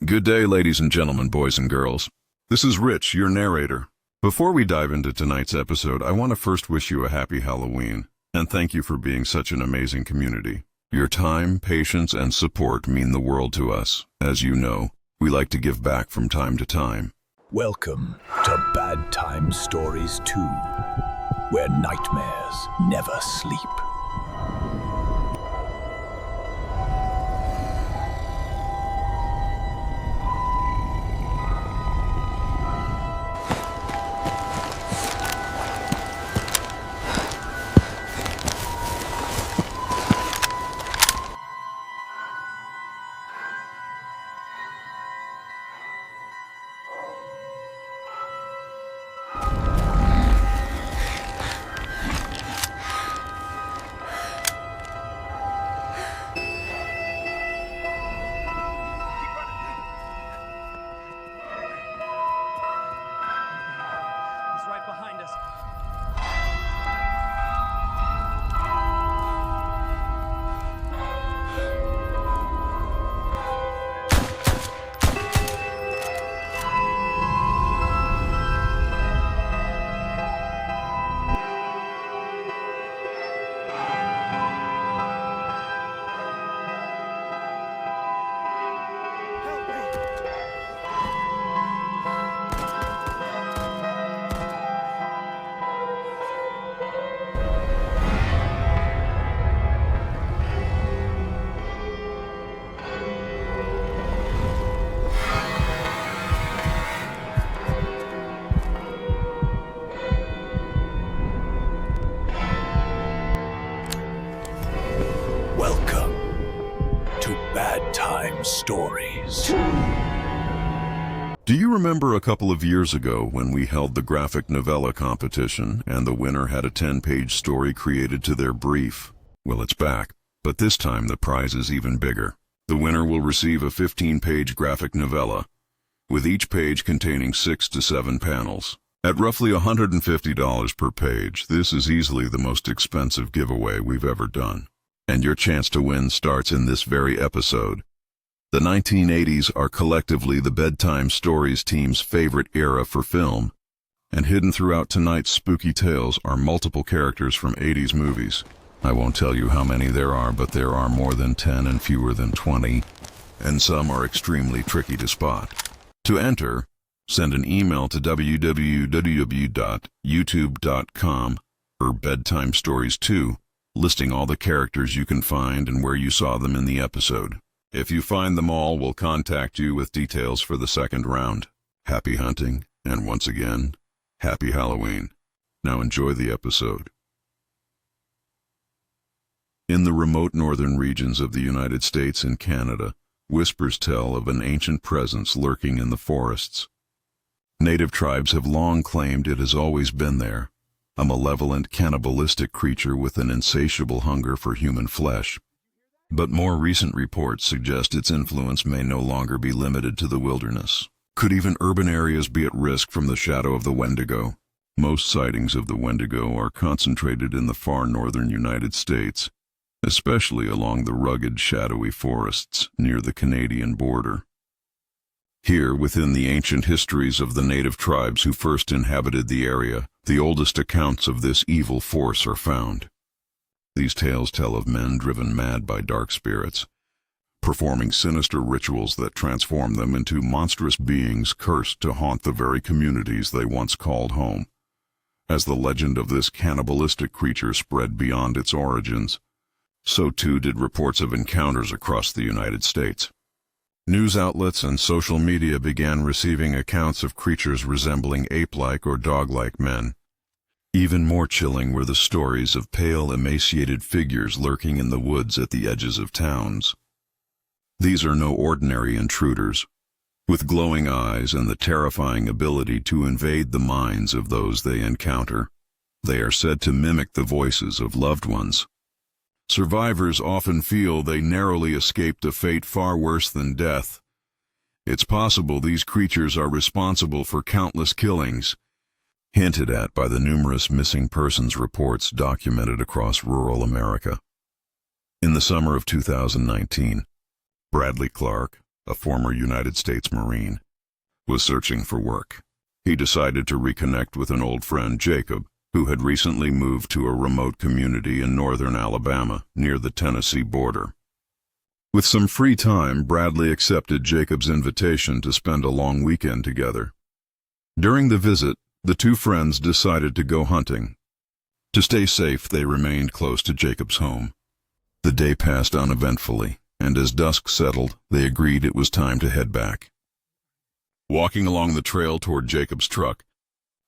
Good day, ladies and gentlemen, boys and girls. This is Rich, your narrator. Before we dive into tonight's episode, I want to first wish you a happy Halloween, and thank you for being such an amazing community. Your time, patience, and support mean the world to us. As you know, we like to give back from time to time. Welcome to Badtime Stories 2, where nightmares never sleep. Behind us. Welcome to Badtime Stories. Do you remember a couple of years ago when we held the graphic novella competition and the winner had a 10-page story created to their brief? Well, it's back, but this time the prize is even bigger. The winner will receive a 15-page graphic novella, with each page containing 6 to 7 panels. At roughly $150 per page, this is easily the most expensive giveaway we've ever done. And your chance to win starts in this very episode. The 1980s are collectively the Bedtime Stories team's favorite era for film, and hidden throughout tonight's spooky tales are multiple characters from 80s movies. I won't tell you how many there are, but there are more than 10 and fewer than 20, and some are extremely tricky to spot. To enter, send an email to www.youtube.com or Bedtime Stories 2, listing all the characters you can find and where you saw them in the episode. If you find them all, we'll contact you with details for the second round. Happy hunting, and once again, happy Halloween. Now enjoy the episode. In the remote northern regions of the United States and Canada, whispers tell of an ancient presence lurking in the forests. Native tribes have long claimed it has always been there, a malevolent, cannibalistic creature with an insatiable hunger for human flesh. But more recent reports suggest its influence may no longer be limited to the wilderness. Could even urban areas be at risk from the shadow of the Wendigo? Most sightings of the Wendigo are concentrated in the far northern United States, especially along the rugged, shadowy forests near the Canadian border. Here, within the ancient histories of the native tribes who first inhabited the area, the oldest accounts of this evil force are found. These tales tell of men driven mad by dark spirits, performing sinister rituals that transform them into monstrous beings cursed to haunt the very communities they once called home. As the legend of this cannibalistic creature spread beyond its origins, so too did reports of encounters across the United States. News outlets and social media began receiving accounts of creatures resembling ape-like or dog-like men. Even more chilling were the stories of pale, emaciated figures lurking in the woods at the edges of towns. These are no ordinary intruders. With glowing eyes and the terrifying ability to invade the minds of those they encounter, they are said to mimic the voices of loved ones. Survivors often feel they narrowly escaped a fate far worse than death. It's possible these creatures are responsible for countless killings, hinted at by the numerous missing persons reports documented across rural America. In the summer of 2019, Bradley Clark, a former United States Marine, was searching for work. He decided to reconnect with an old friend, Jacob, who had recently moved to a remote community in northern Alabama, near the Tennessee border. With some free time, Bradley accepted Jacob's invitation to spend a long weekend together. During the visit, the two friends decided to go hunting. To stay safe, they remained close to Jacob's home. The day passed uneventfully, and as dusk settled, they agreed it was time to head back. Walking along the trail toward Jacob's truck,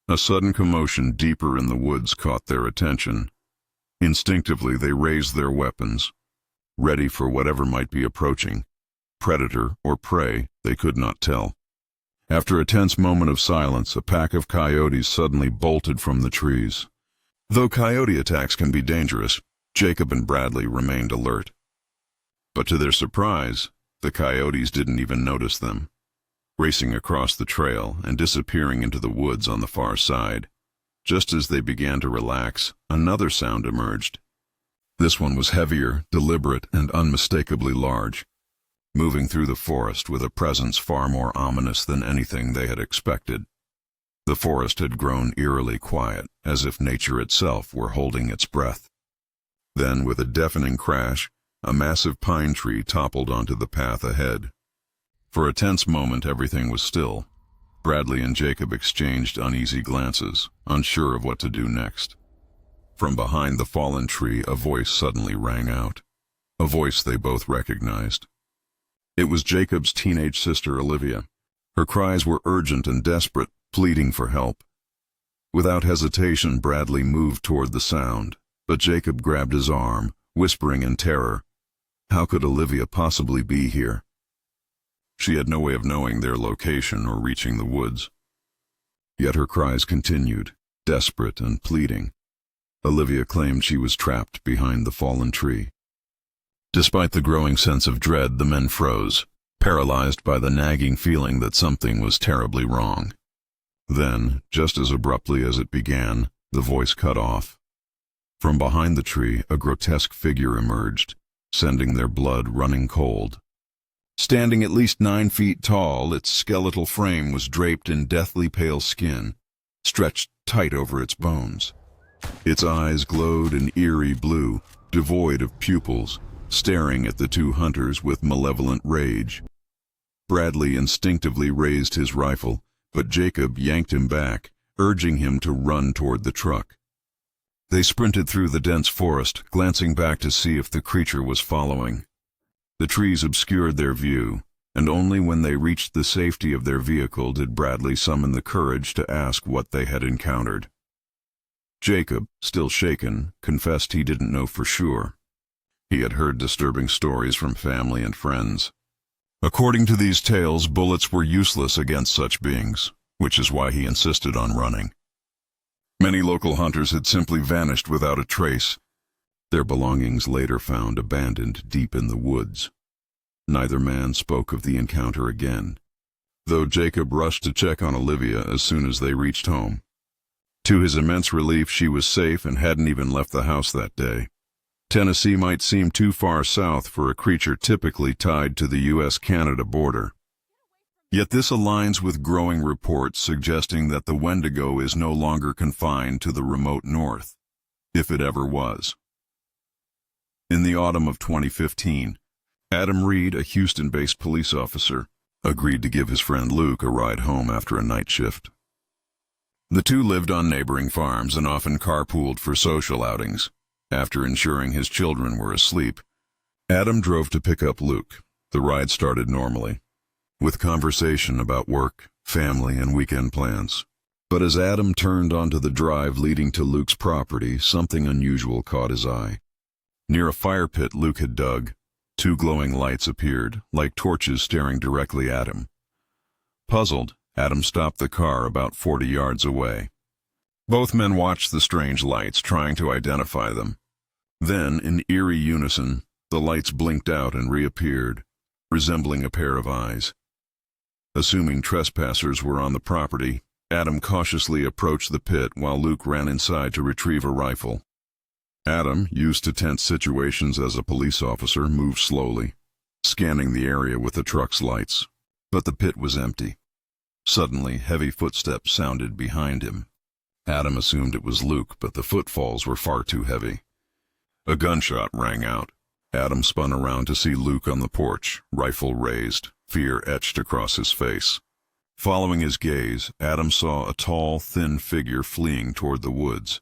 a sudden commotion deeper in the woods caught their attention. Instinctively, they raised their weapons, ready for whatever might be approaching. Predator or prey, they could not tell. After a tense moment of silence, a pack of coyotes suddenly bolted from the trees. Though coyote attacks can be dangerous, Jacob and Bradley remained alert. But to their surprise, the coyotes didn't even notice them, racing across the trail and disappearing into the woods on the far side. Just as they began to relax, another sound emerged. This one was heavier, deliberate, and unmistakably large, moving through the forest with a presence far more ominous than anything they had expected. The forest had grown eerily quiet, as if nature itself were holding its breath. Then, with a deafening crash, a massive pine tree toppled onto the path ahead. For a tense moment, everything was still. Bradley and Jacob exchanged uneasy glances, unsure of what to do next. From behind the fallen tree, a voice suddenly rang out, a voice they both recognized. It was Jacob's teenage sister, Olivia. Her cries were urgent and desperate, pleading for help. Without hesitation, Bradley moved toward the sound, but Jacob grabbed his arm, whispering in terror, "How could Olivia possibly be here?" She had no way of knowing their location or reaching the woods. Yet her cries continued, desperate and pleading. Olivia claimed she was trapped behind the fallen tree. Despite the growing sense of dread, the men froze, paralyzed by the nagging feeling that something was terribly wrong. Then, just as abruptly as it began, the voice cut off. From behind the tree, a grotesque figure emerged, sending their blood running cold. Standing at least 9 feet tall, its skeletal frame was draped in deathly pale skin, stretched tight over its bones. Its eyes glowed an eerie blue, devoid of pupils, staring at the two hunters with malevolent rage. Bradley instinctively raised his rifle, but Jacob yanked him back, urging him to run toward the truck. They sprinted through the dense forest, glancing back to see if the creature was following. The trees obscured their view, and only when they reached the safety of their vehicle did Bradley summon the courage to ask what they had encountered. Jacob, still shaken, confessed he didn't know for sure. He had heard disturbing stories from family and friends. According to these tales, bullets were useless against such beings, which is why he insisted on running. Many local hunters had simply vanished without a trace, their belongings later found abandoned deep in the woods. Neither man spoke of the encounter again, though Jacob rushed to check on Olivia as soon as they reached home. To his immense relief, she was safe and hadn't even left the house that day. Tennessee might seem too far south for a creature typically tied to the U.S.-Canada border. Yet this aligns with growing reports suggesting that the Wendigo is no longer confined to the remote north, if it ever was. In the autumn of 2015, Adam Reed, a Houston-based police officer, agreed to give his friend Luke a ride home after a night shift. The two lived on neighboring farms and often carpooled for social outings. After ensuring his children were asleep, Adam drove to pick up Luke. The ride started normally, with conversation about work, family, and weekend plans. But as Adam turned onto the drive leading to Luke's property, something unusual caught his eye. Near a fire pit Luke had dug, 2 glowing lights appeared, like torches staring directly at him. Puzzled, Adam stopped the car about 40 yards away. Both men watched the strange lights, trying to identify them. Then, in eerie unison, the lights blinked out and reappeared, resembling a pair of eyes. Assuming trespassers were on the property, Adam cautiously approached the pit while Luke ran inside to retrieve a rifle. Adam, used to tense situations as a police officer, moved slowly, scanning the area with the truck's lights. But the pit was empty. Suddenly, heavy footsteps sounded behind him. Adam assumed it was Luke, but the footfalls were far too heavy. A gunshot rang out. Adam spun around to see Luke on the porch, rifle raised, fear etched across his face. Following his gaze, Adam saw a tall, thin figure fleeing toward the woods.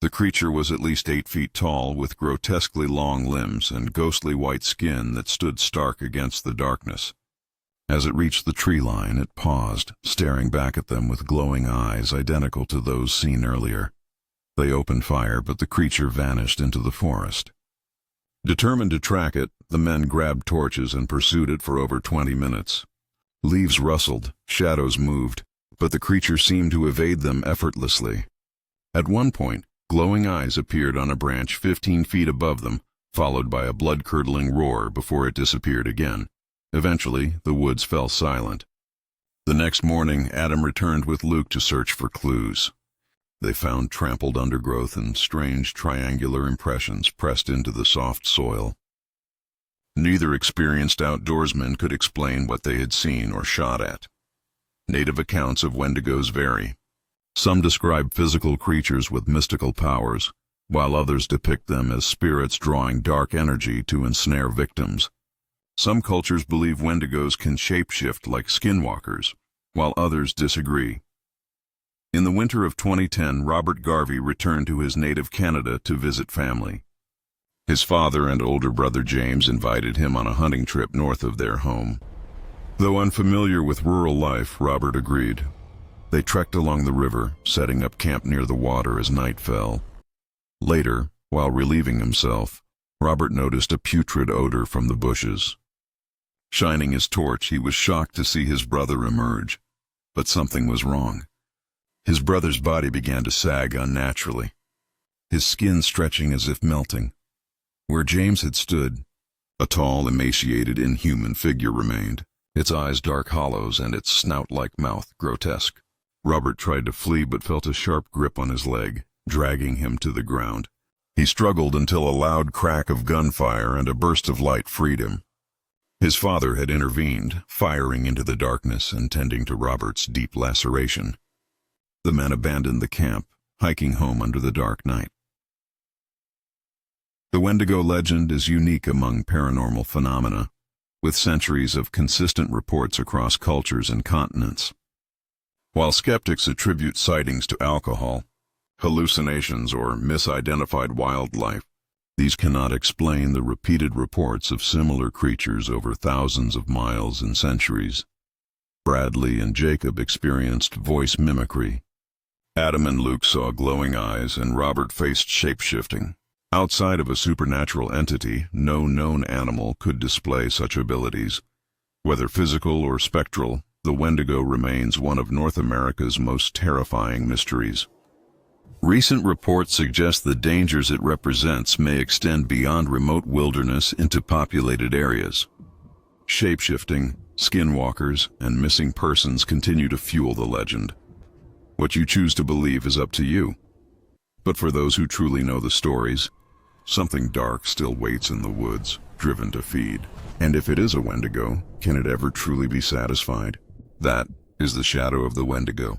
The creature was at least 8 feet tall, with grotesquely long limbs and ghostly white skin that stood stark against the darkness. As it reached the tree line, it paused, staring back at them with glowing eyes identical to those seen earlier. They opened fire, but the creature vanished into the forest. Determined to track it, the men grabbed torches and pursued it for over 20 minutes. Leaves rustled, shadows moved, but the creature seemed to evade them effortlessly. At one point, glowing eyes appeared on a branch 15 feet above them, followed by a blood-curdling roar before it disappeared again. Eventually, the woods fell silent. The next morning, Adam returned with Luke to search for clues. They found trampled undergrowth and strange triangular impressions pressed into the soft soil. Neither experienced outdoorsman could explain what they had seen or shot at. Native accounts of Wendigos vary. Some describe physical creatures with mystical powers, while others depict them as spirits drawing dark energy to ensnare victims. Some cultures believe Wendigos can shapeshift like skinwalkers, while others disagree. In the winter of 2010, Robert Garvey returned to his native Canada to visit family. His father and older brother James invited him on a hunting trip north of their home. Though unfamiliar with rural life, Robert agreed. They trekked along the river, setting up camp near the water as night fell. Later, while relieving himself, Robert noticed a putrid odor from the bushes. Shining his torch, he was shocked to see his brother emerge. But something was wrong. His brother's body began to sag unnaturally, his skin stretching as if melting. Where James had stood, a tall, emaciated, inhuman figure remained, its eyes dark hollows and its snout-like mouth grotesque. Robert tried to flee but felt a sharp grip on his leg, dragging him to the ground. He struggled until a loud crack of gunfire and a burst of light freed him. His father had intervened, firing into the darkness and tending to Robert's deep laceration. The men abandoned the camp, hiking home under the dark night. The Wendigo legend is unique among paranormal phenomena, with centuries of consistent reports across cultures and continents. While skeptics attribute sightings to alcohol, hallucinations, or misidentified wildlife, these cannot explain the repeated reports of similar creatures over thousands of miles and centuries. Bradley and Jacob experienced voice mimicry. Adam and Luke saw glowing eyes, and Robert faced shape-shifting. Outside of a supernatural entity, no known animal could display such abilities. Whether physical or spectral, the Wendigo remains one of North America's most terrifying mysteries. Recent reports suggest the dangers it represents may extend beyond remote wilderness into populated areas. Shape-shifting, skinwalkers, and missing persons continue to fuel the legend. What you choose to believe is up to you. But for those who truly know the stories, something dark still waits in the woods, driven to feed. And if it is a Wendigo, can it ever truly be satisfied? That is the shadow of the Wendigo.